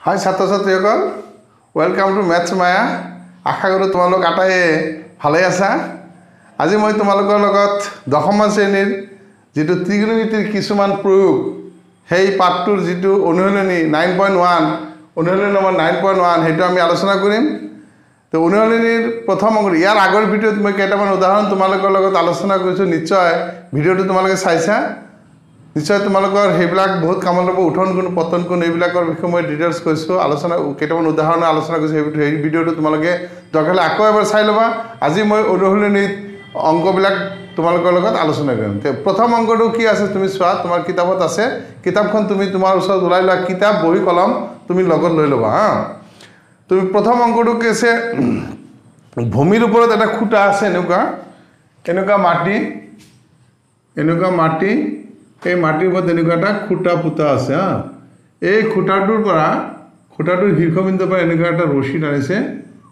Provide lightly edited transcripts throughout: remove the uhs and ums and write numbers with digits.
हाय छात्र छात्रीসকল welcome to maths माया आशा करूँ तुम्हालोक आटाए भाले आसा। আজি मैं तुम्हालोকৰ লগত দশম শ্ৰেণীৰ जितु त्रिगोणमितिर किछुमान प्रयोग সেই পাঠটোৰ जितु অনুশীলনী 9.1 অনুশীলনী নম্বৰ 9.1 हेतु आमी आलोचना करिम। तो অনুশীলনীৰ प्रथम अंग यार आगर ভিডিওত मैं केटामान उदाहरण तुम्हालोকৰ লগত आलोचना কৰিছো। निश्चय ভিডিওটো তোমালোকে চাইছা। निश्चय तुम्हालोকৰ সেইবিলাক बहुत কামত ল'ব। উঠন কোণ পতন কোণ এইবিলাকৰ বিষয়ে মই ডিটেইলছ কৈছো, আলোচনা কেইটামান উদাহৰণ আলোচনা কৰিছো। সেই ভিডিওটো তোমালোকে দৰকাৰ হ'লে আকৌ এবাৰ চাই ল'বা। আজি মই অনুশীলনীত অংকবিলাক তোমালোকৰ লগত আলোচনা কৰিম। প্ৰথম অংকটো কি আছে তুমি চোৱা, তোমাৰ কিতাপত আছে। কিতাপখন তুমি তোমাৰ ওচৰত ওলাই লোৱা, কিতাপ বহি কলম তুমি লগত লৈ ল'বা হা। তুমি প্ৰথম অংকটো কি আছে, ভূমিৰ ওপৰত এটা খুঁটা আছে, এনেকুৱা মাটি এই মাটিৰ ওপৰত এনেকুৱা এটা খুঁটা পুতা আছে হা। এই খুঁটাটোৰ শীৰ্ষবিন্দুৰ পৰা এনেকুৱা এটা ৰছী টানিছে,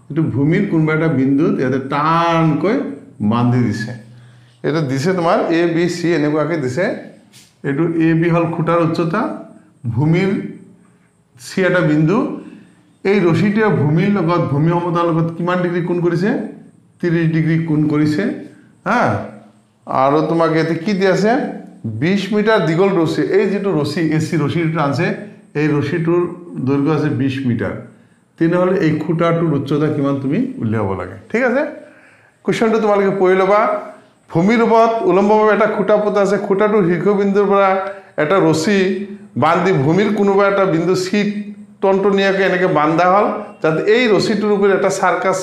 এইটো ভূমিৰ কোনোবা এটা বিন্দুত ইয়াতে টানকৈ বান্ধি দিছে। এটা দিছে তোমাৰ এ বি চি এনেকুৱাকৈ দিছে। এইটো এ বি হ'ল খুঁটাৰ উচ্চতা, ভূমিৰ চি এটা বিন্দু। এই ৰছীটোৱে ভূমি সমতলৰ লগত কিমান ডিগ্ৰী কোণ কৰিছে? 30 ডিগ্ৰী কোণ কৰিছে হা। আৰু তোমাক ইয়াতে কি দি আছে? 20 মিটাৰ দীঘল ৰছী। এই যিটো ৰছী এচি ৰছীটো টানছে, এই ৰছীটোৰ দৈৰ্ঘ্য আছে 20 মিটাৰ। তেনেহ'লে এই খুঁটাটোৰ উচ্চতা কিমান তুমি উলিয়াব লাগে। ঠিক আছে, কুৱেশ্যনটো তোমালোকে পঢ়ি ল'বা। ভূমিৰ ওপৰত উলম্বভাৱে এটা খুঁটা পোতা আছে। খুঁটাটোৰ শীৰ্ষবিন্দুৰ পৰা এটা ৰছী বান্ধি ভূমিৰ কোনোবা এটা বিন্দু চিট টনটনীয়াকৈ এনেকৈ বান্ধা হ'ল, যাতে এই ৰছীটোৰ ওপৰত এটা চাৰ্কাছ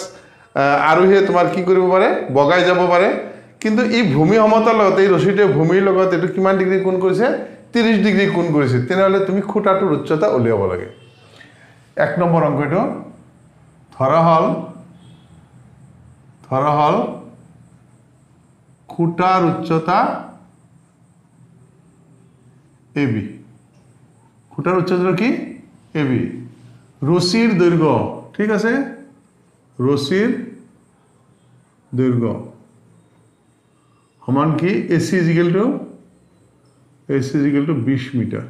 আৰোহীয়ে তোমাৰ কি কৰিব পাৰে? বগাই যাব পাৰে। কিন্তু এই ভূমি সমতলৰ লগত এই ৰছীটোৱে ভূমিৰ লগত এইটো কিমান ডিগ্ৰী কোণ কৰিছে? 30 ডিগ্ৰী কোণ কৰিছে। তেনেহ'লে তুমি খুঁটাটোৰ উচ্চতা উলিয়াব লাগে। 1 নম্বৰ অংকটো ধৰা হ'ল খুঁটাৰ উচ্চতা এ বি। খুঁটাৰ উচ্চতা কি? A B. ৰছীৰ দৈৰ্ঘ্য, ঠিক আছে, ৰছীৰ দৈৰ্ঘ্য সমান কি? AC is equal to 20 meter.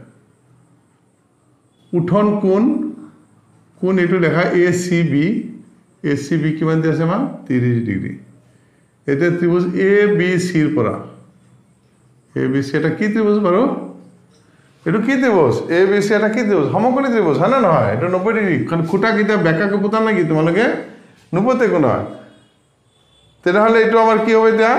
উঠন কোণ এইটো লেখা এ চি বি কিমান দি আছে আমাৰ? 30 ডিগ্ৰী। এতিয়া ত্ৰিভুজ এ বি চিৰ পৰা এ বি চি এটা কি ত্ৰিভুজ বাৰু? এইটো কি ত্ৰিভুজ? এ বি চি এটা কি ত্ৰিভুজ? সমকোণী ত্ৰিভুজ হয় নে নহয়? এইটো 90 ডিগ্ৰী। কাৰণ খুঁটা কেতিয়া বেকাকৈ পোতা নেকি তোমালোকে? নোপোতে একো নহয়। তেনেহ'লে এইটো আমাৰ কি হ'ব এতিয়া?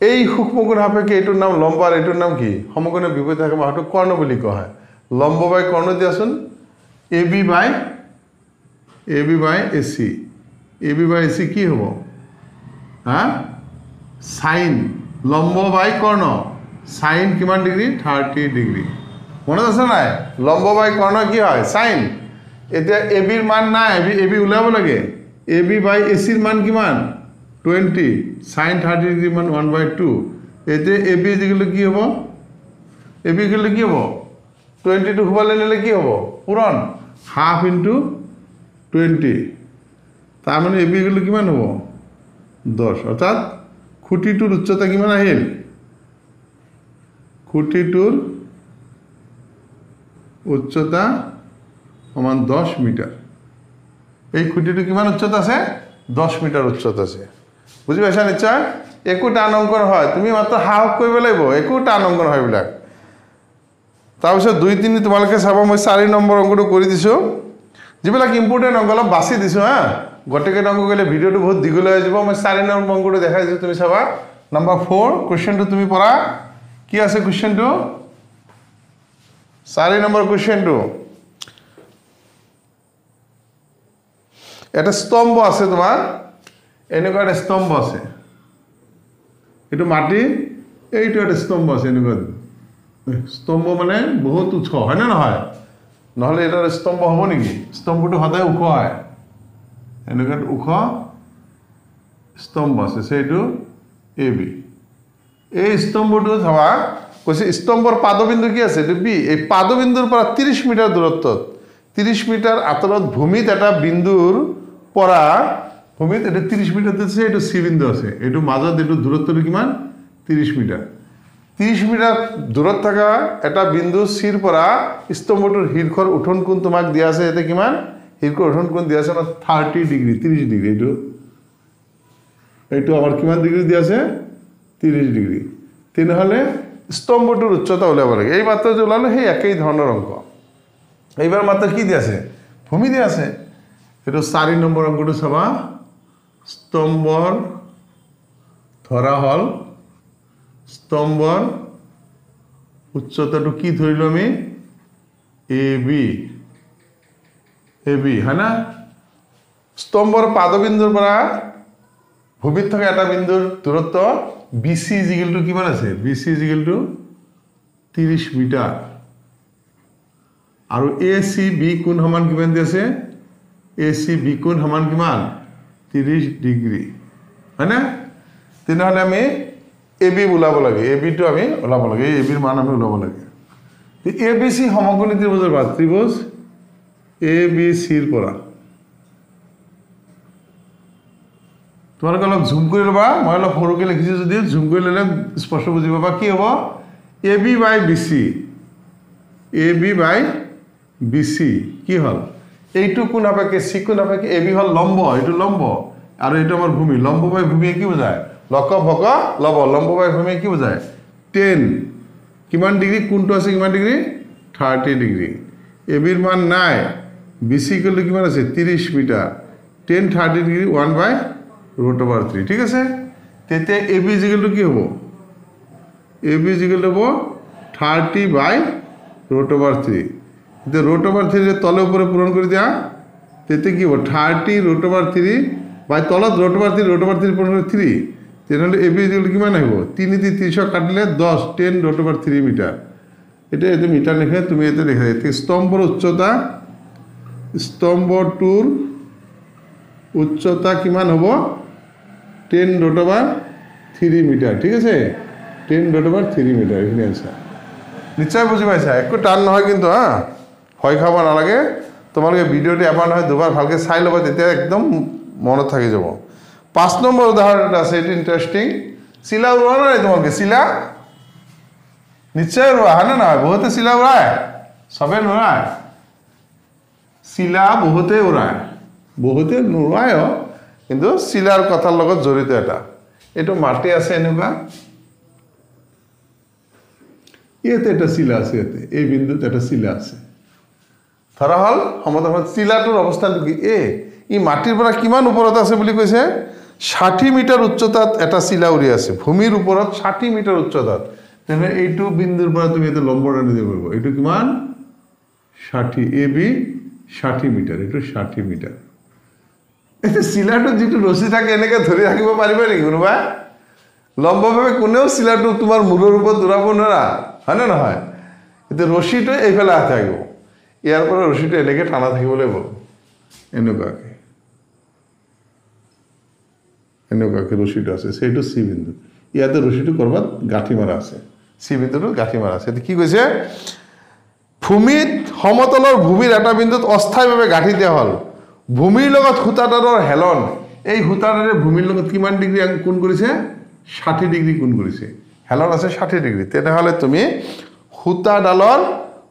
এই সূক্ষ্মকোণ সাপেক্ষে এইটোৰ নাম লম্ব আৰু এইটোৰ নাম কি? সমকোণৰ বিপৰীত থাকে সেইটো কৰ্ণ বুলি কোৱা হয়। লম্ব বাই কৰ্ণ দিয়াচোন। A B by AC. A B by AC কি হ'ব? হা, চাইন। লম্ব বাই কৰ্ণ, চাইন কিমান ডিগ্ৰী? 30 ডিগ্ৰী। মনত আছে নাই? লম্ব বাই কৰ্ণ কি হয়? চাইন। এতিয়া এ বিৰ মান নাই, এ বি ওলাব লাগে। এ বি বাই এচিৰ মান কিমান? 20। চাইন 30 ডিগ্ৰী মান 1/2। এতিয়া এ বি ইজিকেল কি হ'ব? এ বি ইজিকেল কি হ'ব? 20টো শুবালৈ নিলে কি হ'ব? পূৰণ। হাফ ইনটু 20, তাৰমানে এ বি ইজিকেল কিমান হ'ব? 10। অৰ্থাৎ খুঁটিটোৰ উচ্চতা কিমান আহিল? খুঁটিটোৰ উচ্চতা সমান 10 মিটাৰ। এই খুঁটিটো কিমান উচ্চতা আছে? 10 মিটাৰ উচ্চতা আছে। বুজি পাইছা নিশ্চয়? একো টান অংক নহয়, তুমি মাত্ৰ সাহস কৰিব লাগিব। একো টান অংক নহয় এইবিলাক। তাৰপিছত 2-3 তোমালোকে চাব। মই 4 নম্বৰ অংকটো কৰি দিছোঁ। যিবিলাক ইম্পৰ্টেণ্ট অংক অলপ বাছি দিছোঁ হা। গোটেইকেইটা অংক কৰিলে ভিডিঅ'টো বহুত দীঘলীয়া হৈ যাব। মই 4 নম্বৰ অংকটো দেখাই দিছোঁ, তুমি চাবা। নম্বৰ 4 কুৱেশ্যনটো তুমি পঢ়া। কি আছে কুৱেশ্যনটো? 4 নম্বৰ কুৱেশ্যনটো, এটা স্তম্ভ আছে তোমাৰ, এনেকুৱা এটা স্তম্ভ আছে। এইটো মাটি, এইটো এটা স্তম্ভ আছে। এনেকুৱা স্তম্ভ মানে বহুত ওখ হয় নে নহয়? নহ'লে এটা স্তম্ভ হ'ব নেকি? স্তম্ভটো সদায় ওখ হয়। এনেকুৱা ওখ স্তম্ভ আছে, সেইটো এ বি। এই স্তম্ভটো চাবা, কৈছে স্তম্ভৰ পাদবিন্দু কি আছে? এইটো বি। এই পাদবিন্দুৰ পৰা 30 মিটাৰ দূৰত্বত, 30 মিটাৰ আঁতৰত ভূমিত এটা বিন্দুৰ পৰা ভূমিত এটা 30 মিটাৰ দিছে, এইটো চি বিন্দু আছে। এইটো মাজত এইটো দূৰত্বটো কিমান? 30 মিটাৰ। 30 মিটাৰ দূৰত থকা এটা বিন্দু চিৰ পৰা স্তম্ভটোৰ শীৰ্ষৰ উঠন কোণ তোমাক দিয়া আছে এতে কিমান শীৰ্ষৰ উঠন কোণ দিয়া আছে 30 ডিগ্ৰী 30 ডিগ্ৰী এইটো আমাৰ কিমান ডিগ্ৰী দিয়া আছে 30 ডিগ্ৰী তেনেহলে স্তম্ভটোৰ উচ্চতা উলাব লাগে এই মাত্ৰা যে উলালো সেই একই ধৰণৰ অংক এইবাৰ মাত্ৰা কি দিয়া আছে ভূমি দিয়া আছে এটো 4 নম্বৰ অংকটো চাবা স্তম্ভৰ ধৰা হল স্তম্ভৰ উচ্চতাটো কি ধৰিলো আমি AB হয় না স্তম্ভৰ পাদবিন্দুৰ পৰা ভূমিত থকা এটা বিন্দুৰ দূৰত্ব BC ইকুৱেল টু কিমান আছে BC ইকুৱেল টু 30 মিটাৰ আৰু ACB কোণ সমান কিমান দি আছে ACB কোণ সমান কিমান 30 ডিগ্ৰী হয় না তেনেহলে আমি AB ওলাব লাগে AB টো আমি ওলাব লাগে AB ৰ মান আমি ওলাব লাগে ABC সমকোণী ত্ৰিভুজৰ বাদ ত্ৰিভুজ ABC ৰ পৰা তোমালোকে অলপ জুম কৰি লবা মই অলপ সৰুকৈ লিখিছো যদি জুম কৰি ললে স্পষ্ট বুজি পাবা কি হ'ব AB by BC কি হল এইটো কোণ সাপেক্ষে C কোণ সাপেক্ষে AB হল লম্ব এইটো লম্ব আৰু এইটো আমাৰ ভূমি লম্ব বাই ভূমি কি বুজায় লক ভক লব লম্ব বাই ভূমি কি বুজায় 10 কিমান ডিগ্ৰী কোণটো আছে কিমান ডিগ্ৰী 30 ডিগ্ৰী AB ৰ মান নাই BC ইকুৱেল টু কিমান আছে 30 মিটাৰ 10 30 ডিগ্ৰী 1/√3 ঠিক আছে তেতে AB ইকুৱেল টু কি হ'ব AB ইকুৱেল টু 30/√3 তে √3 ৰে তলে উপৰে পূৰণ কৰি দিয়া তেতে কি হ'ব 30√3 বাই তলত √3 পূৰণ কৰি 3 তেনেহলে AB ইকুৱেল টু কিমান আহিব 3 তি 30 কাটিলে 10 10√3 মিটাৰ এটা এতে মিটাৰ লিখে তুমি এতে লিখা এতে স্তম্ভৰ উচ্চতা স্তম্ভটোৰ উচ্চতা কিমান হ'ব 10√3 মিটাৰ ঠিক আছে 10√3 মিটাৰ এখিনি আনসাৰ নিশ্চয় বুজি পাইছা একো টান নহয় কিন্তু হ্যাঁ ভয় খাব নালাগে তোমালোকে ভিডিওটি এবাৰ নহয় দুবাৰ ভালকে চাই ল'বা তেতিয়া একদম মনত থাকি যাব 5 নম্বৰ উদাহৰণটা আছে এটি ইন্টারেস্টিং শিলা উড়ানো নাই তোমালোকে শিলা নিশ্চয় উড়া হয় না বহুতে শিলা উড়ায় সবে নুড়ায় শিলা বহুতে উড়ায় বহুতে নুড়ায় কিন্তু শিলাৰ কথাৰ লগত জড়িত এটা এটো মাটি আছে এনেকুৱা ইয়াতে এটা শিলা আছে ইয়াতে এই বিন্দুত এটা শিলা আছে ধৰা হল সমতলত শিলাটোৰ অৱস্থাটো কি ই মাটিৰ পৰা কিমান ওপৰত আছে বুলি কৈছে 60 মিটাৰ উচ্চতাত এটা শিলা উৰি আছে ভূমিৰ ওপৰত 60 মিটাৰ উচ্চতাত তেনে এইটো বিন্দুৰ পৰা তুমি এটা লম্ব টানি দিব পাৰিবা এইটো কিমান 60 AB 60 মিটাৰ এইটো 60 মিটাৰ এটা শিলাটো যেটো ৰছী থাকে এনেকৈ ধৰি ৰাখিব পাৰিবা নেকি কোনোবা লম্বভাৱে কোনেও শিলাটো তোমাৰ মূৰৰ ওপৰত দুৰাব নোৱাৰা হয় না নহয় এটা ৰছীটো এইফালে আহি থাকিব ইয়াৰ পৰা ৰছীটো এনেকৈ টানা থাকিব লাগিব এনেকুৱাকে ৰছীটো আছে সেইটো C বিন্দু ইয়াতে ৰছীটো কৰবাত গাঁঠি মাৰা আছে C বিন্দুটো গাঁঠি মাৰা আছে কি কৈছে ভূমিত সমতলৰ ভূমিৰ এটা বিন্দুত অস্থায়ীভাৱে গাঁঠি দিয়া হল ভূমিৰ লগত খুঁটাডালৰ হেলন এই খুঁটাডালে ভূমিৰ লগত কিমান ডিগ্ৰী কোণ কৰিছে 60 ডিগ্ৰী কোণ কৰিছে হেলন আছে 60 ডিগ্ৰী তেনেহলে তুমি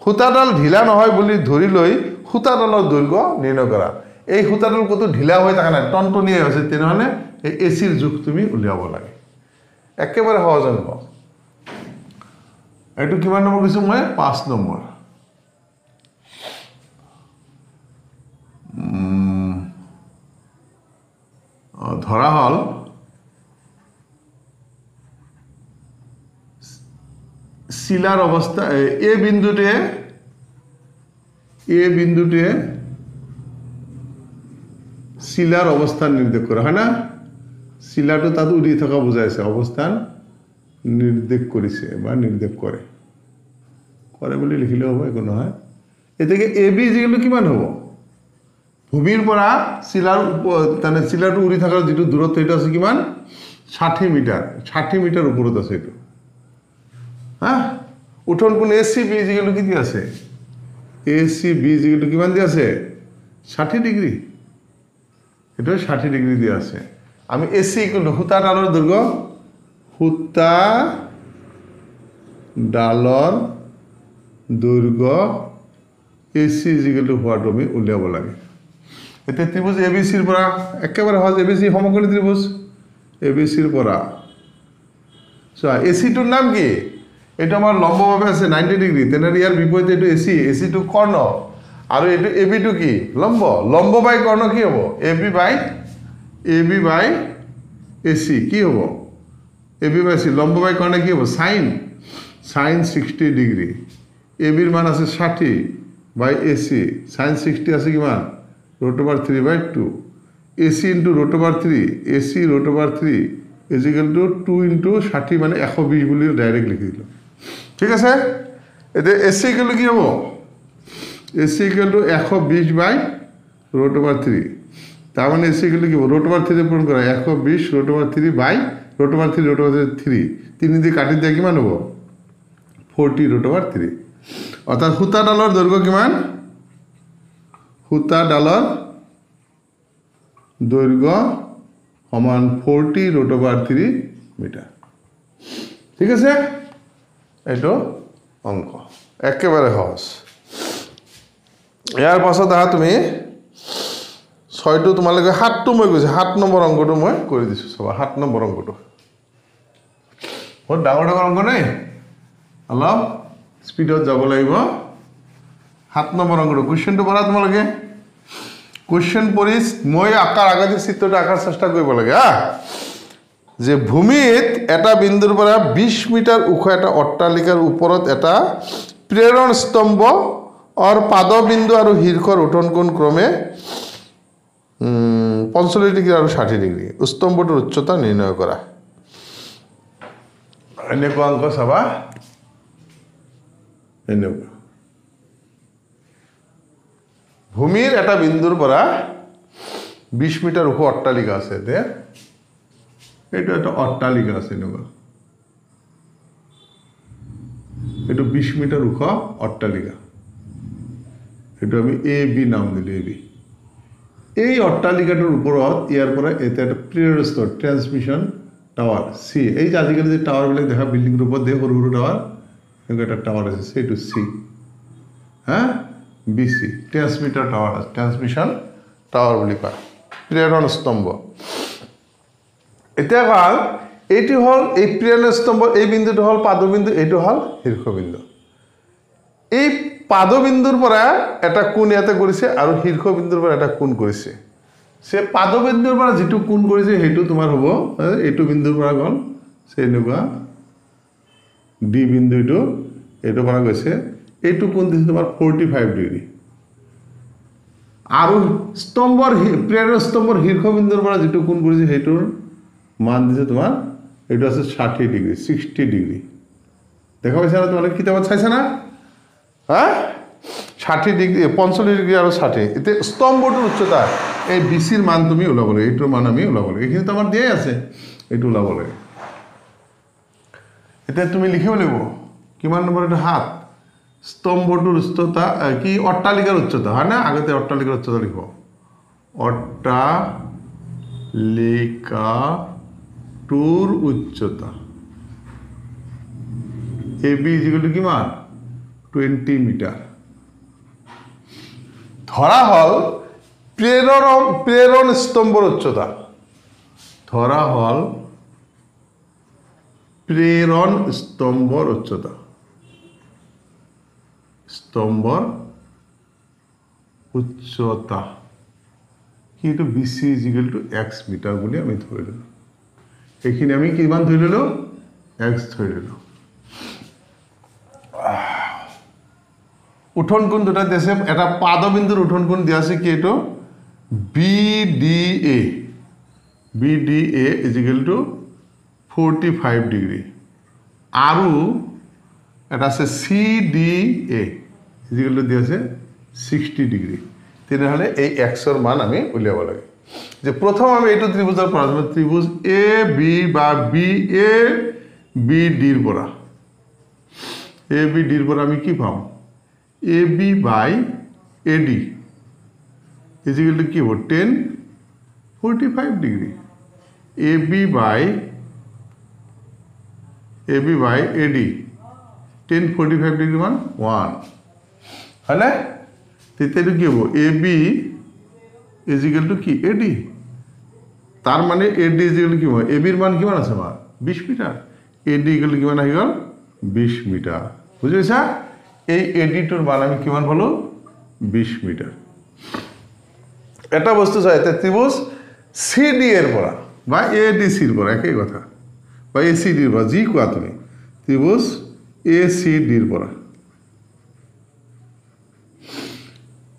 খুঁটাডাল ঢিলা নহয় বুলি ধৰি লৈ খুঁটাডালৰ দৈৰ্ঘ্য নিৰ্ণয় কৰা এই খুঁটাডাল কত ঢিলা হৈ থকা নাই টনটনিয়ে আছে তেনেহলে এই এচিৰ জোখ তুমি উলিয়াব লাগে একেবাৰে সহজ অংক এইটো কিমান নম্বৰ কৈছো মই 5 নম্বৰ ধৰা হল শিলাৰ অৱস্থা এ বিন্দুতে শিলাৰ অৱস্থান নিৰ্দেশ কৰা হয় না শিলাটো তাত উৰি থকা বুজাইছে অৱস্থান নিৰ্দেশ কৰিছে বা নিৰ্দেশ কৰে বুলি লিখিলে হ'ব একো নহয় এতেকে AB যিটো কিমান হ'ব ভূমিৰ পৰা শিলাৰ মানে শিলাটো উৰি থকাৰ যেটো দূৰত্ব এটা আছে কিমান 60 মিটাৰ ওপৰত আছে এটো হ্যাঁ উঠন কোণ ACB যিটো কি দি আছে ACB যিটো কিমান দি আছে 60 ডিগ্ৰী এটা 60 ডিগ্ৰী দি আছে আমি AC ইকুৱেল টু খুঁটাডালৰ দৈৰ্ঘ্য ডালৰ দৈৰ্ঘ্য AC = হোৱাটো আমি উলিয়াব লাগে এতিয়া ত্ৰিভুজ ABC ৰ পৰা একেবাৰে সহজ ABC সমকোণী ত্ৰিভুজ ABC ৰ পৰা চোৱা AC টোৰ নাম কি এটা আমাৰ লম্বভাৱে আছে 90 ডিগ্ৰী তেনে ইয়াৰ বিপৰীতে এইটো AC টো কৰ্ণ আৰু এইটো AB টো কি লম্ব বাই কৰ্ণ কি হ'ব AB বাই AC কি হ'ব AB বাই AC লম্ব বাই কৰ্ণ কি হ'ব sin 60 ডিগ্ৰী AB ৰ মান আছে 60 বাই AC sin 60 আছে কিমান √3/2 AC into √3 AC √3 is equal to 2 into 60 মানে 120 বুলি ডাইৰেক্ট লিখি দিলো ঠিক আছে এতিয়া AC ইকুৱেল কি হ'ব AC ইকুৱেল টু 120 বাই √3 তাৰ মানে AC ইকুৱেল কি হ'ব √3 পূৰণ কৰা 120 √3 বাই √3 3 দি কাটি দিয়া কিমান হ'ব 40 √3 অৰ্থাৎ সূতাডালৰ দৈৰ্ঘ্য কিমান সূতাডালৰ দৈৰ্ঘ্য সমান 40 √3 মিটাৰ ঠিক আছে এইটো অংক একেবাৰে সহজ ইয়াৰ পাছত আহা তুমি 6 টো তোমালোকে 7 টো মই কৈছো 7 নম্বৰ অংকটো মই কৰি দিছো সবা 7 নম্বৰ অংকটো বহুত ডাঙৰ অংক নাই অলপ স্পিডত যাব লাগিব 7 নম্বৰ অংকটো কোৱেশ্চনটো পঢ়া তোমালোকে কোৱেশ্চন পঢ়ি মই আকাৰ আগতে চিত্ৰটো আকাৰ চেষ্টা কৰিব লাগে যে ভূমিত এটা বিন্দুৰ পৰা 20 মিটাৰ ওখ এটা অট্টালিকাৰ ওপৰত এটা প্ৰেৰণ স্তম্ভ और পাদবিন্দু আৰু শীৰ্ষৰ উঠন কোণ ক্ৰমে 45 ডিগ্ৰী আৰু 60 ডিগ্ৰী স্তম্ভটোৰ উচ্চতা নিৰ্ণয় কৰা এনেকুৱা অংক চাবা এনেকুৱা ভূমিৰ এটা বিন্দুৰ পৰা 20 মিটাৰ ওখ অট্টালিকা আছে তে এইটো এটা অট্টালিকা আছে এনেকুৱা এইটো 20 মিটাৰ ওখ অট্টালিকা এইটো আমি AB নাম দিলো AB এই অট্টালিকাটোৰ ওপৰত ইয়াৰ পৰা এটা প্ৰেৰণ স্তম্ভ ট্ৰান্সমিশন টাৱাৰ C এই যে আজিকালি যে টাৱাৰ বিলাক দেখা বিল্ডিং ওপৰত দেখো সৰু সৰু টাৱাৰ এনেকুৱা এটা টাৱাৰ আছে সেইটো C BC transmitter tower transmission tower বুলি কয় প্ৰেৰণ স্তম্ভ এতিয়া কাল এইটো হল এই প্ৰেৰণ স্তম্ভ এই বিন্দুটো হল পাদবিন্দু এইটো হল শীৰ্ষবিন্দু এই পাদবিন্দুৰ পৰা এটা কোণ ইয়াতে কৰিছে আৰু শীৰ্ষবিন্দুৰ পৰা এটা কোণ কৰিছে সে পাদবিন্দুৰ পৰা যেটো কোণ কৰিছে হেতু তোমাৰ হ'ব এইটো বিন্দুৰ পৰা গল সে এনেকুৱা ডি বিন্দুটো এইটো পৰা গৈছে এইটো কোণ দিছে তোমাৰ 45 ডিগ্ৰী আৰু স্তম্ভৰ প্ৰেৰণ স্তম্ভৰ শীৰ্ষবিন্দুৰ পৰা যেটো কোণ কৰিছে হেতুৰ মান দিছে তোমাৰ এইটো আছে 60 ডিগ্ৰী 60 ডিগ্ৰী দেখা পাইছা না তোমালোকে কিতাপত চাইছা না 60 ডিগ্ৰী 45 ডিগ্ৰী আৰু 60 এতে স্তম্ভটোৰ উচ্চতা এই BCৰ মান তুমি ওলাব লাগে এইটোৰ মান আমি ওলাব লাগে এইখিনি তোমাৰ দিয়ে আছে এইটো ওলাব লাগে এতে তুমি লিখিব লাগিব কিমান নম্বৰ এটা 7 স্তম্ভটোৰ উচ্চতা কি অট্টালিকাৰ উচ্চতা হয় না আগতে অট্টালিকাৰ উচ্চতা লিখব অট্টালিকাটোৰ উচ্চতা AB = কিমান 20 মিটাৰ ধৰা হল প্ৰেৰণ স্তম্ভৰ উচ্চতা ধৰা হল প্ৰেৰণ স্তম্ভৰ উচ্চতা স্তম্ভৰ উচ্চতা কিটো BC = x মিটাৰ বুলি আমি ধৰি ললো এইখিনি আমি কিমান ধৰি ললো x ধৰি ললো উঠন কোণ দুটা দিছে এটা পাদবিন্দুৰ উঠন কোণ দিয়া আছে কি এটো BDA = 45 ডিগ্ৰী আৰু এটা আছে CDA = দিয়া আছে 60 ডিগ্ৰী তেনেহলে এই x ৰ মান আমি উলিয়াব লাগে যে প্ৰথম আমি এইটো ত্ৰিভুজৰ পৰা ত্ৰিভুজ AB বা BABD ৰ পৰা ABD ৰ পৰা আমি কি পাম AB by AD is equal to কি হবে 10 45 degree AB by AD tan 45 degree মান 1 হয়নে তেতিয়া এইটো কি হ'ব AB is equal to কি AD তার মানে AD is equal to কি হবে AB এর মান কিমান আছে আমার 20 মিটার AD equal to কিমান আহি গল 20 মিটার বুঝি পাইছা এই AD টোৰ মান আমি কিমান পালো 20 মিটাৰ এটা বস্তু চাই ত্ৰিভুজ CD এৰ পৰা বা ADC এৰ পৰা একই কথা বা ACD এৰ পৰা যি কোৱা তুমি ত্ৰিভুজ ACD এৰ পৰা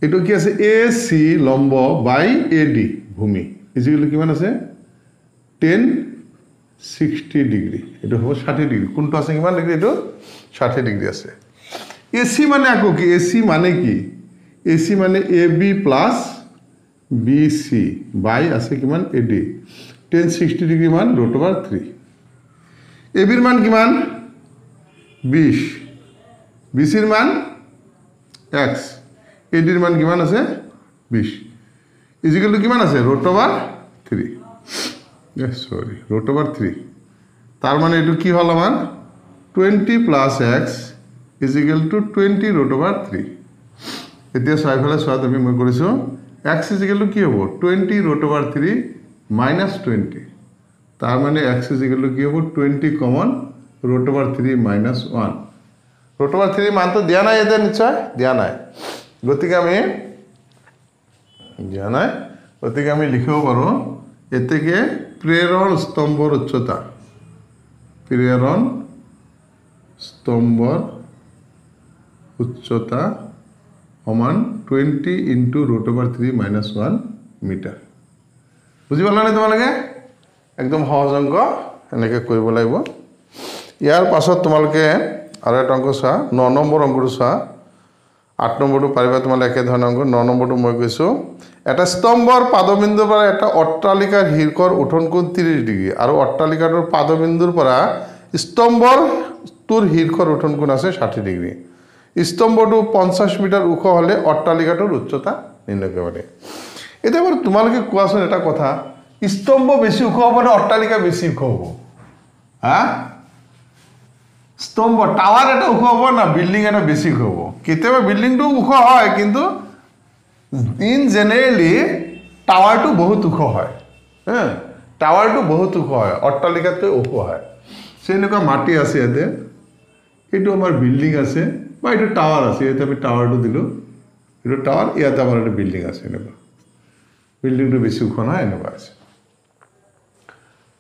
এটো কি আছে AC লম্ব বাই AD ভূমি ইজিক্যাল কিমান আছে 1060 ডিগ্রি এটো হ'ব 60 ডিগ্রি কোনটো আছে কিমান ডিগ্রি এটো 60 ডিগ্রি আছে AC মানে আকো কি AC মানে কি AC মানে AB প্লাস BC বাই আছে কিমান AD 1060 ডিগ্রি মান √3 AB এর মান কিমান 20 BC এর মান x AD এর মান কিমান আছে 20 ইজিক্যাল টু কিমান আছে √3 সরি √3 তার মানে এটো কি হল আমার 20 প্লাস x ইজিক্যাল টু 20 √3 এতিয়া সাইফালে সোৱা তুমি মই কৰিছো x ইজিক্যাল টু কি হ'ব 20 √3 মাইনাস 20 তার মানে x ইজিক্যাল টু কি হ'ব 20 কমন √3 মাইনাস 1 √3 মান তো দিয়া নাই এতে নিশ্চয় দিয়া নাই গতিকে আমি লিখিব পাৰো এতেকে প্ৰেৰণ স্তম্ভৰ উচ্চতা সমান 20 ইনটু √3 মাইনাস 1 মিটাৰ বুঝি পালা নে তোমালোকে একদম সহজ অঙ্ক এনেকে কৰিব লাগিব ইয়াৰ পাছত তোমালোকে আৰু এটা অঙ্ক চোৱা 9 নম্বৰ অঙ্কটো চোৱা 8 নম্বৰটো পাৰিবা তোমালে একে ধৰণৰ অঙ্ক 9 নম্বৰটো মই কৈছো এটা স্তম্ভৰ পাদবিন্দুৰ পৰা এটা অট্টালিকাৰ শীৰ্ষৰ উঠন কোণ 30 ডিগ্ৰী আৰু অট্টালিকাটোৰ পাদবিন্দুৰ পৰা স্তম্ভৰ তোৰ শীৰ্ষৰ উঠন কোণ আছে 60 ডিগ্ৰী স্তম্ভটো 50 মিটাৰ ওখ হলে অট্টালিকাটোৰ উচ্চতা নিৰ্ণয় কৰিব লাগে এটা বাৰু তোমালোকে কোৱাচোন এটা কথা স্তম্ভ বেছি ওখ হ'ব নে অট্টালিকা বেছি ওখ হ'ব হা স্তম্ভ টাৱাৰ এটা ওখ হ'ব না বিল্ডিং এটা বেছি ওখ হ'ব কেতিয়াবা বিল্ডিংটো ওখ হয় কিন্তু ইন জেনাৰেলি টাৱাৰটো বহুত ওখ হয় হ্যাঁ টাৱাৰটো বহুত ওখ হয় অট্টালিকাতকৈ ওখ হয় সেনেকুৱা মাটি আছে ইয়াতে এইটো আমাৰ বিল্ডিং আছে বা এইটো টাৱাৰ আছে ইয়াতে আমি টাৱাৰটো দিলো এইটো টাৱাৰ ইয়াতে আমাৰ এটা বিল্ডিং আছে এনেকুৱা বিল্ডিংটো বেছি ওখ নহয় এনেকুৱা আছে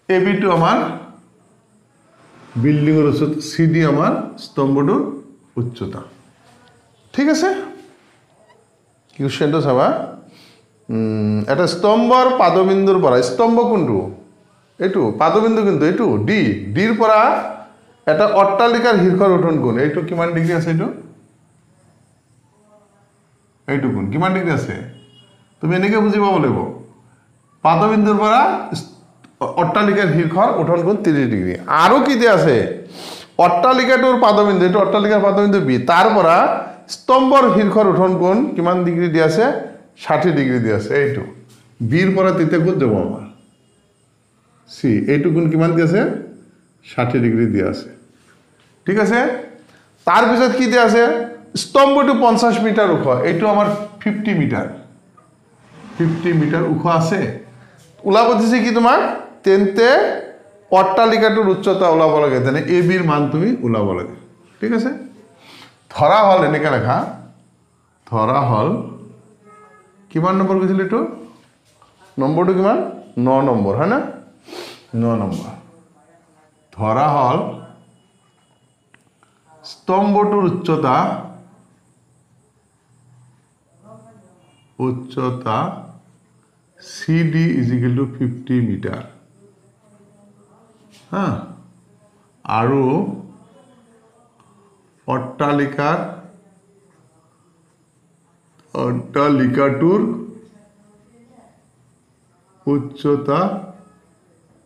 এবিটো আমাৰ বিল্ডিংৰ উচ্চতা সিডি আমাৰ স্তম্ভটোৰ উচ্চতা ঠিক আছে কোশ্চেনটো চাবা এটা স্তম্ভৰ পাদবিন্দুৰ পৰা স্তম্ভ কোনটো এটো পাদবিন্দু কিন্তু এটো ডি ডিৰ পৰা এটা অট্টালিকাৰ শীৰ্ষৰ উঠন কোণ এইটো কিমান ডিগ্ৰী আছে এইটো কোণ কিমান ডিগ্ৰী আছে তুমি এনেকে বুজি পাব লাগিব পাদবিন্দুৰ পৰা অট্টালিকাৰ শীৰ্ষৰ উঠন কোণ 30 ডিগ্ৰী আৰু কি দিয়া আছে অট্টালিকাটোৰ পাদবিন্দু এটো অট্টালিকাৰ পাদবিন্দু বি তাৰ পৰা স্তম্ভৰ শীৰ্ষৰ উঠন কোণ কিমান ডিগ্ৰী দিয়া আছে 60 ডিগ্ৰী দিয়া আছে এইটো বিৰ পৰা তেতিয়া কোণ যাব আমাৰ সি এইটো কোণ কিমান দিয়া আছে 60 ডিগ্ৰী দিয়া আছে ঠিক আছে তাৰ পিছত কি দিয়া আছে স্তম্ভটো 50 মিটাৰ ওখ এইটো আমাৰ 50 মিটাৰ ওখ আছে ওলাব দিছে কি তোমাৰ তেন্তে অট্টালিকাটোৰ উচ্চতা ওলাব লাগে তেনে এ বিৰ মান তুমি ওলাব লাগে ঠিক আছে ধৰা হল এনেকে লেখা ধৰা হল কিমান নম্বৰ কৈছিল এটো নম্বৰটো কিমান 9 নম্বৰ হয় না 9 নম্বৰ ধৰা হল স্তম্ভটোৰ উচ্চতা CD is equal to 50 metre হ্যাঁ আৰু অট্টালিকাটোৰ উচ্চতা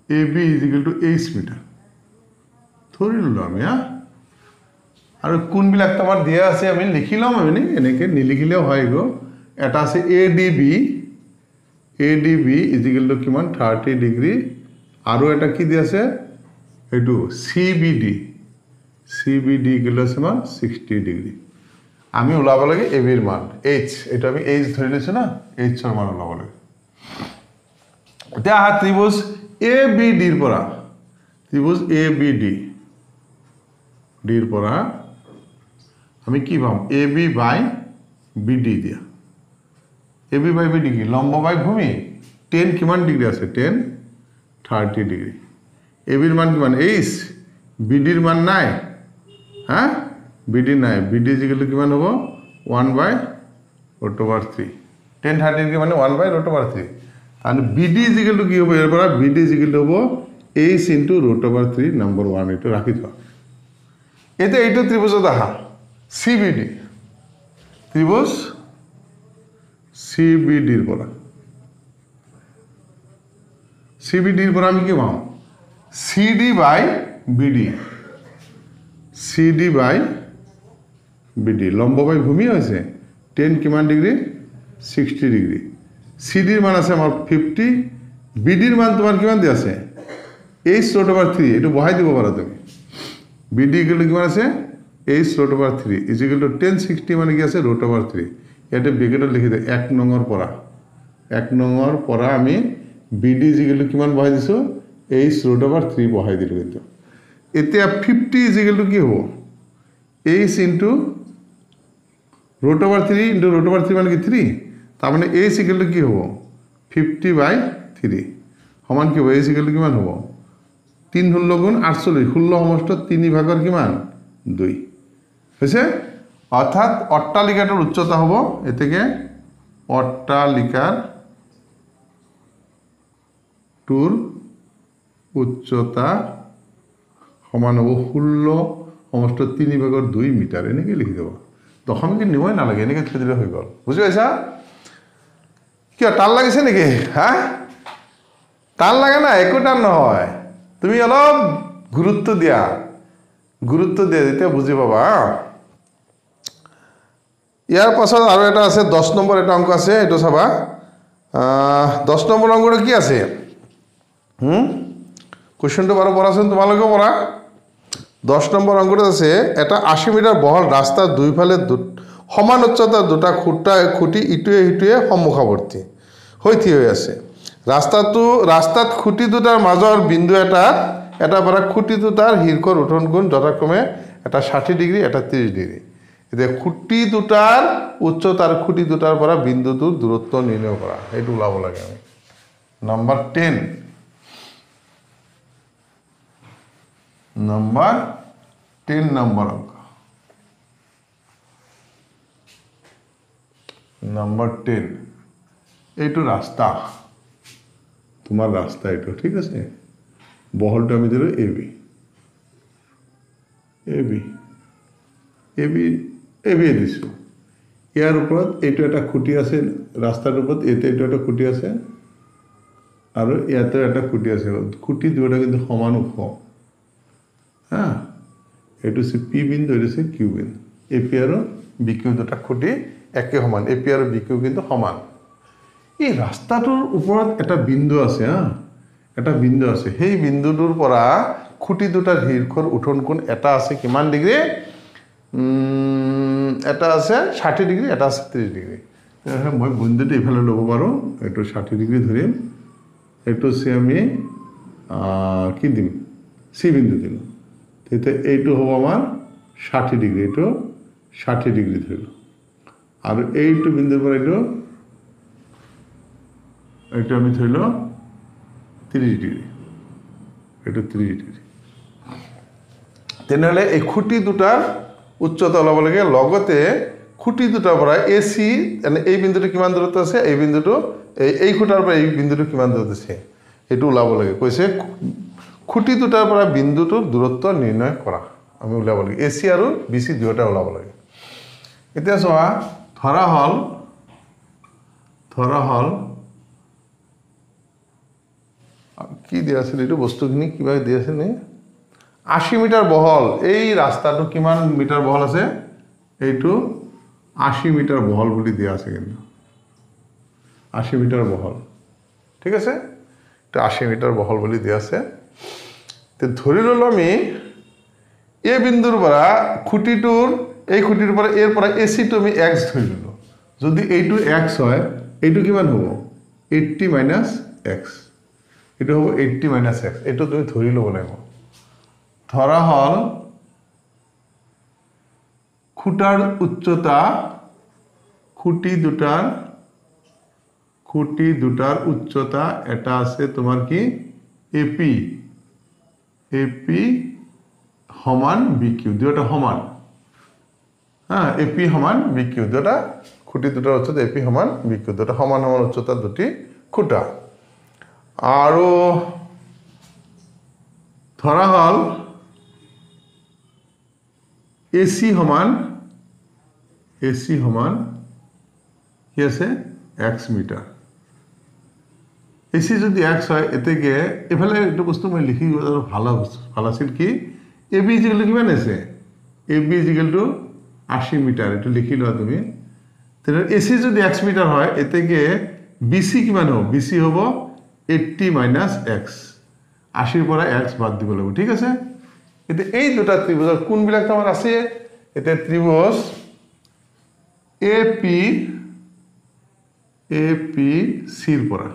AB is equal to 8 metre ধৰি ললো আমি হ্যাঁ আৰু কোনবিলাক তোমাৰ দিয়া আছে আমি লিখি লম আমি এনেকে নিলিখিলেও হয় গো এটা আছে ADB is equal to কিমান 30 ডিগ্ৰী আৰু এটা কি দিয়া আছে এটো CBD CBD ইকুৱেল আছে আমাৰ 60 ডিগ্ৰী আমি ওলাব লাগে AB ৰ মান H এটা আমি H ধৰি লৈছো না H ৰ মান ওলাব লাগে এতিয়া আহা ত্ৰিভুজ ABD ৰ পৰা ত্ৰিভুজ ABD ডিৰ পৰা আমি কি পাম AB বাই BD দিয়া AB বাই BD কি লম্ব বাই ভূমি 10 কিমান ডিগ্ৰী আছে 10 30 ডিগ্ৰী AB ৰ মান কিমান H BD ৰ মান নাই হ্যাঁ BD নাই BD ইকুৱেল কিমান হ'ব 1/√3 10 30 কি মানে 1/√3 and BD ইকুৱেল কি হ'ব এৰ পৰা BD ইকুৱেল হ'ব H * √3 নম্বৰ 1 এটো ৰাখি থোৱা এতে এইটো ত্ৰিভুজত আহা CBD ত্ৰিভুজ CBD ৰ পৰা CBD ৰ পৰা আমি কি পাম CD বাই BD CD বাই BD লম্ব বাই ভূমি হৈছে 10 কিমান ডিগ্ৰী 60 ডিগ্ৰী CD ৰ মান আছে আমাৰ 50 BD ৰ মান তোমাৰ কিমান দি আছে H√3 এটো বহাই দিব পাৰা তুমি BD ইকুৱেল কিমান আছে H√3 is equal to 1060 মানে কি আছে √3 ইয়াতে ব্ৰেকেটত লিখি দে 1 নংৰ পৰা আমি BD is equal to কিমান বহাই দিছো H√3 বহাই দিলো কিন্তু এতিয়া 50 is equal to কি হ'ব H into √3 into √3 মানে কি 3 তাৰ মানে H equal to কি হ'ব 50/3 সমান কি হ'ব H equal to কিমান হ'ব 3 16 গুণ 48 16 সমষ্ট 3 ভাগৰ কিমান 2 হৈছে অৰ্থাৎ অট্টালিকাটোৰ উচ্চতা হ'ব এতেকে অট্টালিকাৰ টুৰ উচ্চতা সমান হ'ব 16 সমষ্ট 3 ভাগৰ 2 মিটাৰ এনেকে লিখি দেব দশমিক নিবই নালাগে এনেকে লিখি দিলে হৈ গল বুজি পাইছা কি টান লাগিছে নেকি হ্যাঁ টান লাগে না একো টান নহয় তুমি অলপ গুৰুত্ব দিয়া এতিয়া বুজি পাবা ইয়াৰ পাছত আৰু এটা আছে 10 নম্বৰ এটা অংক আছে এটো চাবা 10 নম্বৰ অংকটো কি আছে কোশ্চেনটো বাৰু পঢ়াচোন তোমালোকে পঢ়া 10 নম্বৰ অংকটো আছে এটা 80 মিটাৰ বহল ৰাস্তাৰ দুইফালে সমান উচ্চতাৰ দুটা খুঁটি ইটোৱে সন্মুখৱৰ্তী হৈ থিয় হৈ আছে ৰাস্তাত খুঁটি দুটাৰ মাজৰ বিন্দু এটা পৰা খুঁটি দুটাৰ শীৰ্ষৰ উঠন কোণ যথাক্ৰমে এটা 60 ডিগ্ৰী এটা 30 ডিগ্ৰী এতিয়া খুঁটি দুটাৰ উচ্চতাৰ খুঁটি দুটাৰ পৰা বিন্দুটোৰ দূৰত্ব নিৰ্ণয় কৰা এইটো ওলাব লাগে আমি নম্বৰ 10 নম্বৰ অংক নম্বৰ 10 এইটো ৰাস্তা তোমাৰ ৰাস্তা এইটো ঠিক আছে বহলটো আমি দিলো AB দিছো ইয়াৰ ওপৰত এইটো এটা খুঁটি আছে ৰাস্তাৰ ওপৰত এইটো এটা খুঁটি আছে আৰু ইয়াতে এটা খুঁটি আছে খুঁটি দুটা কিন্তু সমান ওখ হ্যাঁ এইটো সি P বিন্দু এইটো সি Q বিন্দু AP আৰু BQ দুটা খুঁটি একে সমান AP আৰু BQ কিন্তু সমান এই ৰাস্তাটোৰ ওপৰত এটা বিন্দু আছে এটা বিন্দু আছে সেই বিন্দুটোৰ পৰা খুঁটি দুটাৰ শীৰ্ষৰ উঠন কোণ এটা আছে কিমান ডিগ্ৰী এটা আছে 60 ডিগ্ৰী এটা আছে 30 ডিগ্ৰী মই বিন্দুটো ইফালে ল'ব পাৰো এটো 60 ডিগ্ৰী ধৰিম এটো সে আমি কি দিম সি বিন্দু দিম তেতে এইটো হ'ব আমাৰ 60 ডিগ্ৰী এটো 60 ডিগ্ৰী ধৰিলো আৰু এইটো বিন্দুৰ পৰা এইটো আমি ধৰিলো 30 ডিগ্ৰী এটো 30 ডিগ্ৰী তেনেহলে এই খুঁটি দুটাৰ উচ্চতা ওলাব লাগে লগতে খুঁটি দুটাৰ পৰা AC মানে এই বিন্দুটো কিমান দূৰত্ব আছে এই বিন্দুটো এই খুঁটাৰ পৰা এই বিন্দুটো কিমান দূৰত আছে এটো ওলাব লাগে কৈছে খুঁটি দুটাৰ পৰা বিন্দুটোৰ দূৰত্ব নিৰ্ণয় কৰা আমি ওলাব লাগে AC আৰু BC দুটা ওলাব লাগে এতিয়া চোৱা ধৰা হল কি দিয়া আছিল এইটো বস্তুখিনি কিবা দিয়া আছে নে 80 মিটাৰ বহল এই ৰাস্তাটো কিমান মিটাৰ বহল আছে এইটো 80 মিটাৰ বহল বুলি দিয়া আছে কিন্তু 80 মিটাৰ বহল ঠিক আছে তো 80 মিটাৰ বহল বুলি দিয়া আছে তে ধৰি ললো আমি এই বিন্দুৰ পৰা খুঁটিটোৰ এই খুঁটিৰ পৰা এৰ পৰা এচিটো আমি x ধৰি ললো যদি এইটো x হয় এইটো কিমান হ'ব 80 মাইনাস x এইটো হ'ব 80 মাইনাস x এইটো তুমি ধৰি ল'ব লাগিব ধৰা হল খুঁটাৰ উচ্চতা খুঁটি দুটাৰ উচ্চতা এটা আছে তোমাৰ কি এপি সমান বিকিউ দুটা সমান হ্যাঁ এপি সমান বিকিউ দুটা খুঁটি দুটাৰ উচ্চতা এপি সমান বিকিউ দুটা সমান উচ্চতা দুটি খুঁটা আৰু ধৰা হল এসি সমান কি আছে x মিটাৰ এসি যদি x হয় এতেকে এফালে এটা বস্তু মই লিখি আৰু ভাল আছিল কি এবি ইকুয়াল টু কিমান আছে এবি ইকুয়াল টু 80 মিটাৰ এটো লিখি লোৱা তুমি তেনে এসি যদি x মিটাৰ হয় এতেকে বিসি কিমান হ'ব বিসি হ'ব 80 মাইনাস x 80 ৰ পৰা x বাদ দিব লাগিব ঠিক আছে এতে এই দুটা ত্ৰিভুজৰ কোনবিলাক তোমাৰ আছে এতে ত্ৰিভুজ এপি সিৰ পৰা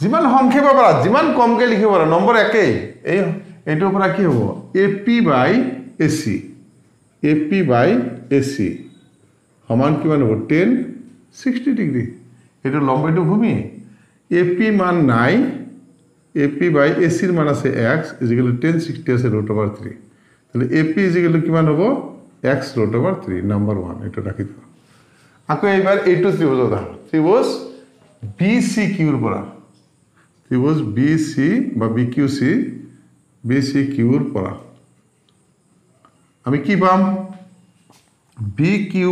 যিমান সংক্ষেপ পাৰা যিমান কমকে লিখিব পাৰা নম্বৰ একেই এইটোৰ পৰা কি হ'ব এপি বাই এসি সমান কিমান হ'ব 10 60 ডিগ্ৰী এইটো লম্বটো ভূমি এপি মান নাই এপি বাই এসিৰ মান আছে x 10 60 আছে √3 তাহলে এপি কিমান হ'ব x √3 নাম্বার 1 এটা রাখি দাও আকৌ এবাৰ এইটো ত্ৰিভুজ উদাহৰণ ত্ৰিভুজ BCQ ৰ পৰা ত্ৰিভুজ বিসি বা বিকিউসি বিসিকিউৰ পৰা আমি কি পাম বিকিউ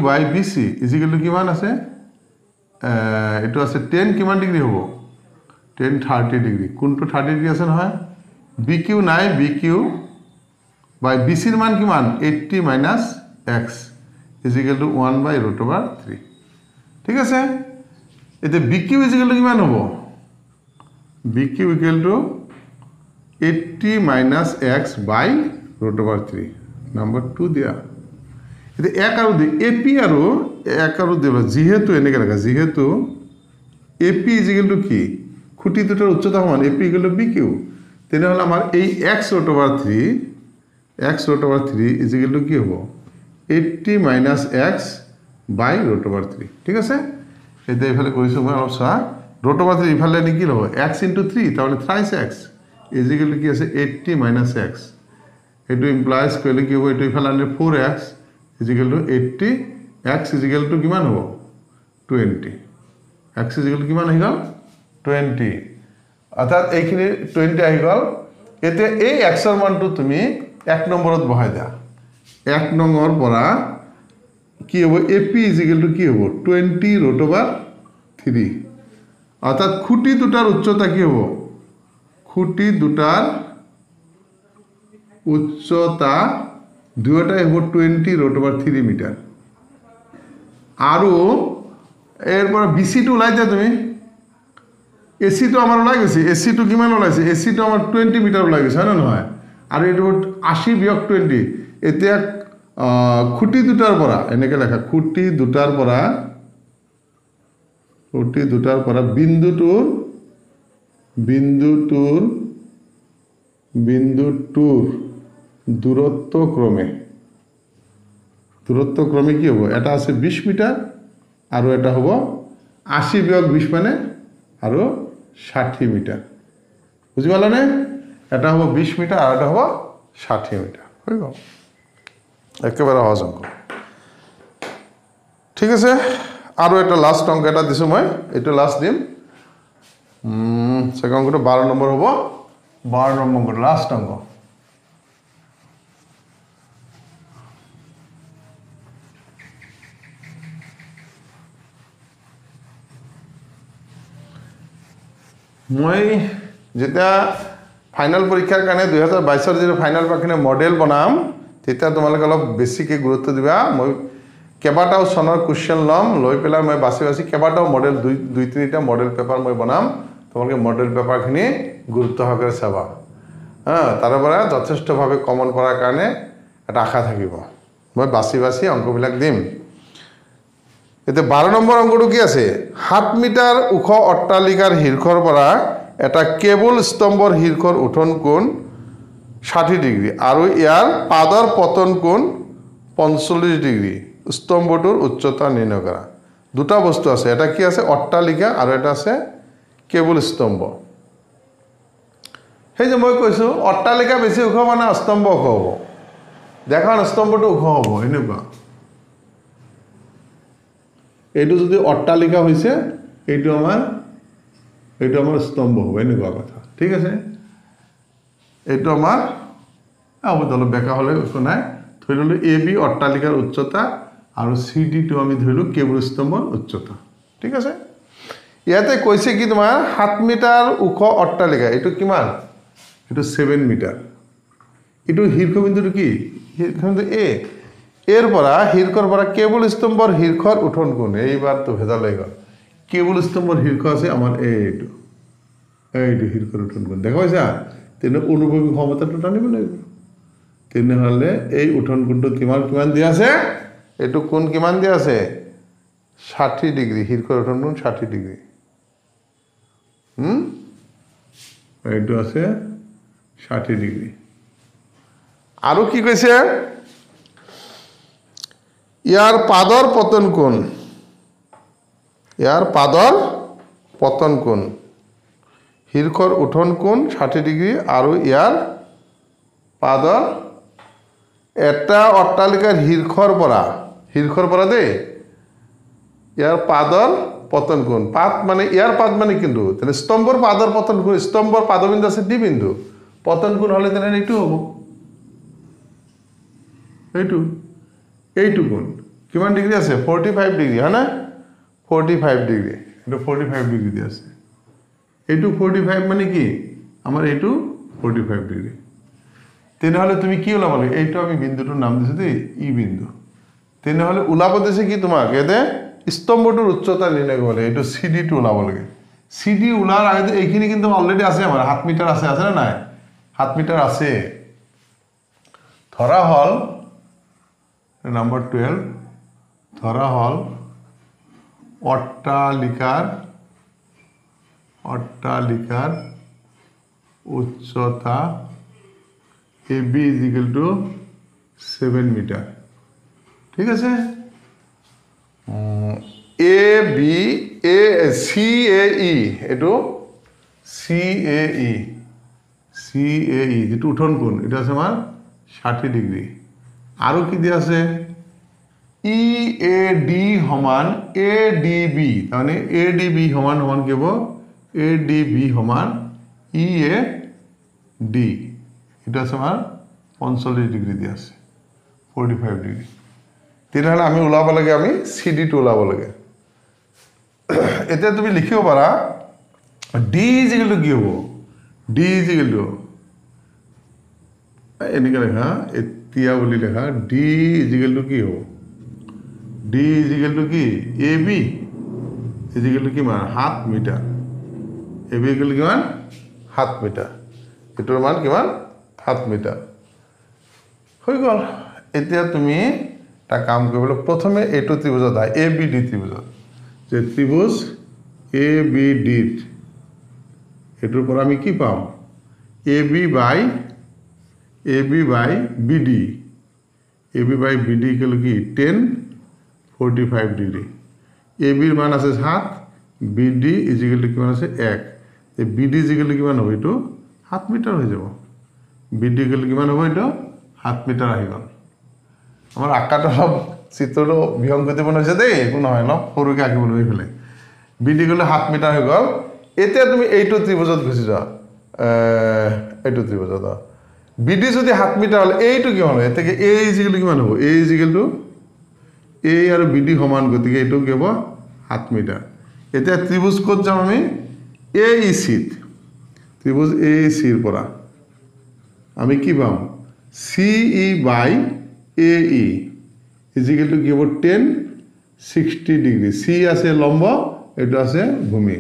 বাই বিসি ইজিক্যাল টু কিমান আছে এটো আছে 10 কিমান ডিগ্ৰী হ'ব 10 30 ডিগ্ৰী কোনটো 30 ডিগ্ৰী আছে নহয় বিকিউ নাই বিকিউ বাই বিসিৰ মান কিমান 80 minus x is equal to 1 by √3 ঠিক আছে এতে বিকিউ ইকুয়াল টু কিমান হ'ব BQ equal to 80 minus x by √3 number 2 দিয়া এতে এক আৰু দি এপি আৰু এক আৰু দেব যেহেতু এনেকে ৰাখা যেহেতু এপি ইকুয়াল টু কি খুঁটি দুটাৰ উচ্চতা সমান এপি ইকুয়াল টু বিকিউ তেনে হল আমাৰ এই x √3 ইকুয়াল টু কি হ'ব 80 মাইনাস x বাই √3 ঠিক আছে এটা ইফালে কৰিছো মই অলপ চা √3 ইফালে নি কি হ'ব x * 3 তাহলে থ্রাইস x ইকুয়াল টু কি আছে 80 মাইনাস x এটো ইমপ্লাইজ কৰিলে কি হ'ব এটো ইফালে আনলে 4x equal to 80 x equal to কিমান হ'ব 20 x ইকুয়াল টু কিমান আহি গল 20 অৰ্থাৎ এইখিনি 20 আহি গল এতে এই x ৰ মানটো তুমি 1 নম্বৰত বহাই দিয়া 1 নম্বৰ পৰা কি হ'ব এপি ইকুয়াল টু কি হ'ব 20 √3 অর্থাৎ খুঁটি দুটার উচ্চতা কি হ'ব খুঁটি দুটার উচ্চতা দুটাই হ'ব 20 √3 মিটার আৰু এরপর বিসি টো ওলাই দিয়া তুমি এসি টো আমার ওলাই গৈছে এসি টো কিমান ওলাইছে এসি টো আমার 20 মিটার ওলাই গৈছে হয় না নহয় আৰু এটো 80 বিয়োগ 20 এতিয়া খুঁটি দুটাৰ পৰা এনেকে লেখা খুঁটি দুটাৰ পৰা বিন্দুটোৰ দূৰত্ব ক্ৰমে কি হ'ব এটা আছে 20 মিটাৰ আৰু এটা হ'ব 80 বিয়োগ 20 মানে আৰু 60 মিটাৰ বুজি পালানে এটা হ'ব 20 মিটাৰ আৰু এটা হ'ব 60 মিটাৰ হৈ গ'ল একেবাৰে সহজ অংক ঠিক আছে আৰু এটা লাষ্ট অংক এটা দিছো মই এটো লাষ্ট দিম সেকেন্ড অংকটো 12 নম্বৰ হ'ব 12 নম্বৰ লাষ্ট অংক মই যেটা ফাইনাল পৰীক্ষাৰ কাৰণে 2022 ৰ যে ফাইনাল পৰীক্ষাৰ মডেল বনাম তেতিয়া তোমালোকে অলপ বেছিকে গুৰুত্ব দিবা মই কেবাটাও সনৰ কোশ্চেন লম লৈ পেলাই মই বাছি কেবাটাও মডেল দুই তিনিটা মডেল পেপাৰ মই বনাম তোমালোকে মডেল পেপাৰখিনি গুৰুত্ব সহকাৰে চাবা তাৰ পৰা যথেষ্টভাৱে কমন কৰাৰ কাৰণে এটা আশা থাকিব মই বাছি বাছি অংকবিলাক দিম এতিয়া 12 নম্বৰ অংকটো কি আছে 7 মিটাৰ ওখ অট্টালিকাৰ শীৰ্ষৰ পৰা এটা কেবল স্তম্ভৰ শীৰ্ষৰ উঠন কোণ 60 ডিগ্ৰী আৰু ইয়াৰ পাদৰ পতন কোণ 45 ডিগ্ৰী স্তম্ভটোৰ উচ্চতা নিৰ্ণয় কৰা দুটা বস্তু আছে এটা কি আছে অট্টালিকা আৰু এটা আছে কেবল স্তম্ভ সেই যে মই কৈছো অট্টালিকা বেছি ওখ মানে স্তম্ভ ওখ হ'ব দেখান স্তম্ভটো ওখ হ'ব এনেকুৱা এইটো যদি অট্টালিকা হৈছে এইটো আমাৰ স্তম্ভ হ'ব এনেকুৱা কথা ঠিক আছে এইটো আমাৰ অলপ বেকা হ'লে একো নাই ধৰি ললো এ বি অট্টালিকাৰ উচ্চতা আৰু সি ডি টো আমি ধৰিলো কেবল স্তম্ভৰ উচ্চতা ঠিক আছে ইয়াতে কৈছে কি তোমাৰ 7 মিটাৰ ওখ অট্টালিকা এইটো কিমান এইটো 7 মিটাৰ এইটো শীৰ্ষবিন্দুটো কি শীৰ্ষবিন্দু এ এৰ পৰা শীৰ্ষৰ পৰা কেবল স্তম্ভৰ শীৰ্ষৰ উঠন কোণ এইবাৰটো ভেজাল হৈ গ'ল কেবল স্তম্ভৰ শীৰ্ষ আছে আমাৰ এইটো শীৰ্ষৰ উঠন কোণ দেখা পাইছা তেনে অনুভৱী ক্ষমতাটো টানিব লাগিব তেনেহ'লে এই উঠন কোণটো কিমান দিয়া আছে এইটো কোণ কিমান দিয়া আছে 60 ডিগ্ৰী শীৰ্ষৰ উঠন কোণ 60 ডিগ্ৰী এইটো আছে 60 ডিগ্ৰী আৰু কি কৈছে ইয়াৰ পাদৰ পতন কোণ শীৰ্ষৰ উঠন কোণ 60 ডিগ্ৰী আৰু ইয়াৰ পাদৰ এটা অট্টালিকাৰ শীৰ্ষৰ পৰা দেই ইয়াৰ পাদৰ পতন কোণ পাদ মানে ইয়াৰ পাদ মানে কিন্তু তেনে স্তম্ভৰ পাদৰ পতন কোণ স্তম্ভৰ পাদবিন্দু আছে ডি বিন্দু পতন কোণ হ'লে তেনে এইটো হ'ব এইটো কোণ কিমান ডিগ্ৰী আছে 45 ডিগ্ৰী হয় না 45 ডিগ্ৰী এইটো 45 ডিগ্ৰী দি আছে এইটো 45 মানে কি আমাৰ এইটো 45 ডিগ্ৰী তেনেহ'লে তুমি কি ওলাব লাগে এইটো আমি বিন্দুটোৰ নাম দিছো দেই ই বিন্দু তেনেহ'লে ওলাব দিছে কি তোমাক এতে স্তম্ভটোৰ উচ্চতা নিৰ্ণয় কৰিব লাগে এইটো সিডি টো ওলাব লাগে সিডি ওলাৰ আগতে এইখিনি কিন্তু অলৰেডি আছে আমাৰ 7 মিটাৰ আছে না নাই 7 মিটাৰ আছে ধৰা হল নাম্বাৰ 12 ধৰা হল অট্টালিকাৰ উচ্চতা AB = 7 মিটাৰ ঠিক আছে CAE এইটো CAE যেটো উঠন কোণ এটা আছে আমাৰ 60 ডিগ্ৰী আৰু কি দিয়া আছে EAD সমান ADB মানে ADB সমান কি হ'ব ADB সমান EAD এটা আছে আমাৰ 45 ডিগ্ৰী দিয়া আছে 45 ডিগ্ৰী তেনেহ'লে আমি ওলাব লাগে আমি CD টো ওলাব লাগে এতিয়া তুমি লিখিব পাৰা D = কি হ'ব D = এনেকৈ লেখা এতিয়া বুলি লেখা D = কি হ'ব D = কি AB = কিমান 7 মিটাৰ AB = কিমান 7 মিটাৰ এটোৰ মান কিমান 7 মিটাৰ হৈ গ'ল এতিয়া তুমি তা কাম কৰিবলৈ প্ৰথমে এইটো ত্ৰিভুজত আ ABD ত্ৰিভুজত যে ত্ৰিভুজ ABD এটোৰ পৰা আমি কি পাম AB by BD = কি 10 45 ডিগ্ৰী AB ৰ মান আছে 7 BD = কিমান আছে 1 তে BD = কিমান হ'ব এটো 7 মিটাৰ হৈ যাব BD = কিমান হ'ব এটো 7 মিটাৰ আহি গ'ল আমাৰ আকাৰটো অলপ চিত্ৰটো বিসংগতিপূৰ্ণ হৈছে দেই একো নহয় ন সৰুকৈ আঁকিবলৈ এইফালে BD = 7 মিটাৰ হৈ গ'ল এতিয়া তুমি এইটো ত্ৰিভুজত গুচি যোৱা এইটো ত্ৰিভুজত BD যদি 7 মিটাৰ হলে এইটো কিমান হয় এতে A = কিমান হ'ব A = A আৰু BD সমান গতিকে এইটো কি হ'ব 7 মিটাৰ এতিয়া ত্ৰিভুজ ক'ত যাম আমি AEC ত্ৰিভুজ AEC ৰ পৰা আমি কি পাম CE by AE = কি হ'ব 10 60 ডিগ্ৰী C আছে লম্ব এটো আছে ভূমি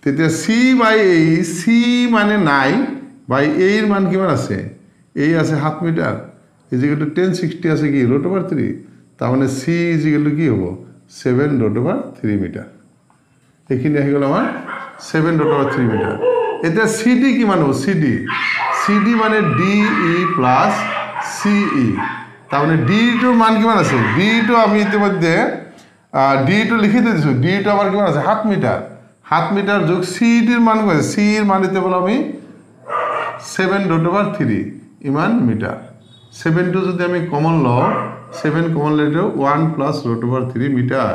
তেতিয়া c বাই a c মানে নাই বাই a এর মান কিমান আছে a আছে 7 মিটার ইজিক্যাল টু 1060 আছে কি √3 তার মানে c ইজিক্যাল টু কি হবে 7√3 মিটার এখানে আহি গল আমার 7√3 মিটার এটা cd কিমান হবে cd মানে de প্লাস ce তার মানে d টুর মান কিমান আছে d টু আমি ইতিমধ্যে d টু লিখি দিয়েছি d টু আমার কিমান আছে 7 মিটার 7 মিটার যোগ c এর মান কত c এর মান দিতে বল আমি 7/3 ইমান মিটার 7 টু যদি আমি কমন লও 7 কমন লইলে 1 প্লাস √3 মিটার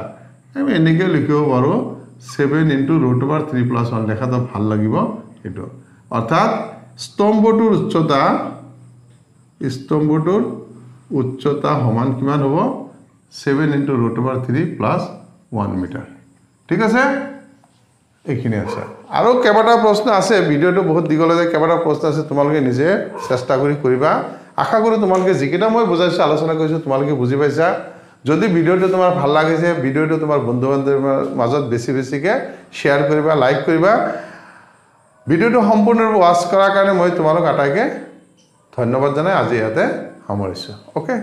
আমি এনেকে লিখিব পাৰো 7 * √3 প্লাস 1 লেখা তো ভাল লাগিব এটো অৰ্থাৎ স্তম্ভটোৰ উচ্চতা সমান কিমান হ'ব 7 * √3 প্লাস 1 মিটাৰ ঠিক আছে এইখিনি আছে আৰু কেবাটা প্ৰশ্ন আছে ভিডিওটো বহুত দিগলে যায় কেবাটা প্ৰশ্ন আছে তোমালোকে নিজে চেষ্টা কৰি কৰিবা আশা কৰো তোমালোকে যিকিটা মই বুজাইছো আলোচনা কৰিছো তোমালোকে বুজি পাইছা যদি ভিডিওটো তোমাৰ ভাল লাগিছে ভিডিওটো তোমাৰ বন্ধু-বান্ধৱৰ মাজত বেছি-বেছিকে শেয়াৰ কৰিবা লাইক কৰিবা ভিডিওটো সম্পূৰ্ণৰূপে ওয়াচ কৰাৰ কাৰণে মই তোমালোক আটাইকে ধন্যবাদ জনাই আজি ইয়াতে সামৰিছো ওকে